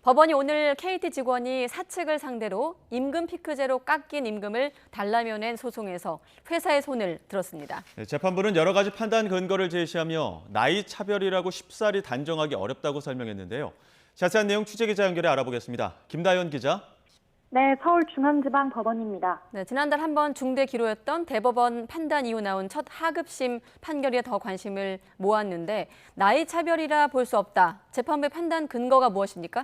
법원이 오늘 KT 직원이 사측을 상대로 임금 피크제로 깎인 임금을 달라며 낸 소송에서 회사의 손을 들었습니다. 재판부는 여러 가지 판단 근거를 제시하며 나이 차별이라고 쉽사리 단정하기 어렵다고 설명했는데요. 자세한 내용 취재기자 연결해 알아보겠습니다. 김다연 기자. 네, 서울중앙지방법원입니다. 네, 지난달 한 번 중대 기로였던 대법원 판단 이후 나온 첫 하급심 판결에 더 관심을 모았는데 나이 차별이라 볼 수 없다. 재판부의 판단 근거가 무엇입니까?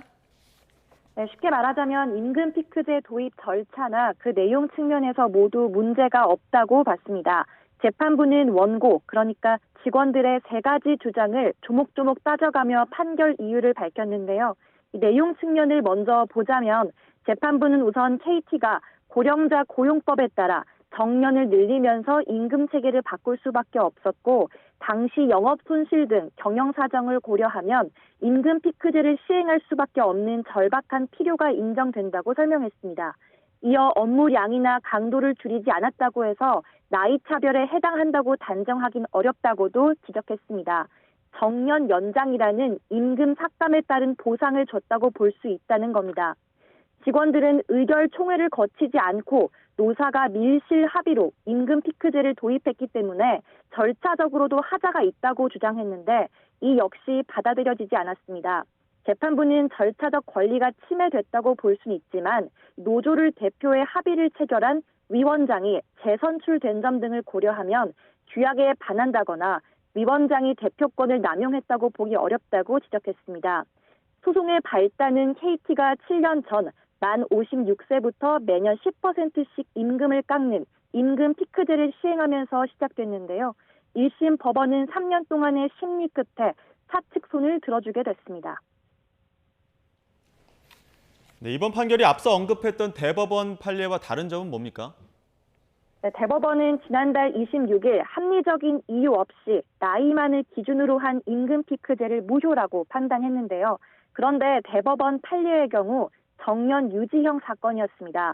네, 쉽게 말하자면 임금 피크제 도입 절차나 그 내용 측면에서 모두 문제가 없다고 봤습니다. 재판부는 원고, 그러니까 직원들의 세 가지 주장을 조목조목 따져가며 판결 이유를 밝혔는데요. 이 내용 측면을 먼저 보자면 재판부는 우선 KT가 고령자 고용법에 따라 정년을 늘리면서 임금 체계를 바꿀 수밖에 없었고 당시 영업 손실 등 경영 사정을 고려하면 임금 피크제를 시행할 수밖에 없는 절박한 필요가 인정된다고 설명했습니다. 이어 업무량이나 강도를 줄이지 않았다고 해서 나이 차별에 해당한다고 단정하긴 어렵다고도 지적했습니다. 정년 연장이라는 임금 삭감에 따른 보상을 줬다고 볼 수 있다는 겁니다. 직원들은 의결 총회를 거치지 않고 노사가 밀실 합의로 임금 피크제를 도입했기 때문에 절차적으로도 하자가 있다고 주장했는데 이 역시 받아들여지지 않았습니다. 재판부는 절차적 권리가 침해됐다고 볼 수는 있지만 노조를 대표해 합의를 체결한 위원장이 재선출된 점 등을 고려하면 규약에 반한다거나 위원장이 대표권을 남용했다고 보기 어렵다고 지적했습니다. 소송의 발단은 KT가 7년 전 만 56세부터 매년 10%씩 임금을 깎는 임금 피크제를 시행하면서 시작됐는데요. 1심 법원은 3년 동안의 심리 끝에 사측 손을 들어주게 됐습니다. 네, 이번 판결이 앞서 언급했던 대법원 판례와 다른 점은 뭡니까? 네, 대법원은 지난달 26일 합리적인 이유 없이 나이만을 기준으로 한 임금 피크제를 무효라고 판단했는데요. 그런데 대법원 판례의 경우 정년 유지형 사건이었습니다.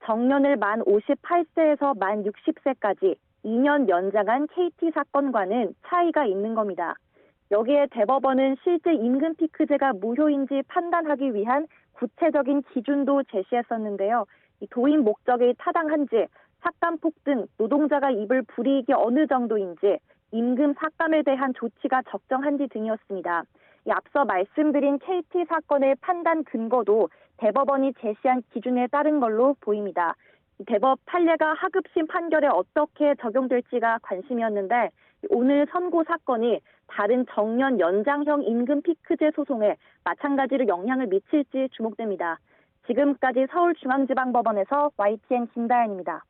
정년을 만 58세에서 만 60세까지 2년 연장한 KT 사건과는 차이가 있는 겁니다. 여기에 대법원은 실제 임금 피크제가 무효인지 판단하기 위한 구체적인 기준도 제시했었는데요. 도입 목적이 타당한지, 삭감폭 등 노동자가 입을 불이익이 어느 정도인지, 임금 삭감에 대한 조치가 적정한지 등이었습니다. 앞서 말씀드린 KT 사건의 판단 근거도 대법원이 제시한 기준에 따른 걸로 보입니다. 대법 판례가 하급심 판결에 어떻게 적용될지가 관심이었는데 오늘 선고 사건이 다른 정년 연장형 임금 피크제 소송에 마찬가지로 영향을 미칠지 주목됩니다. 지금까지 서울중앙지방법원에서 YTN 김다연입니다.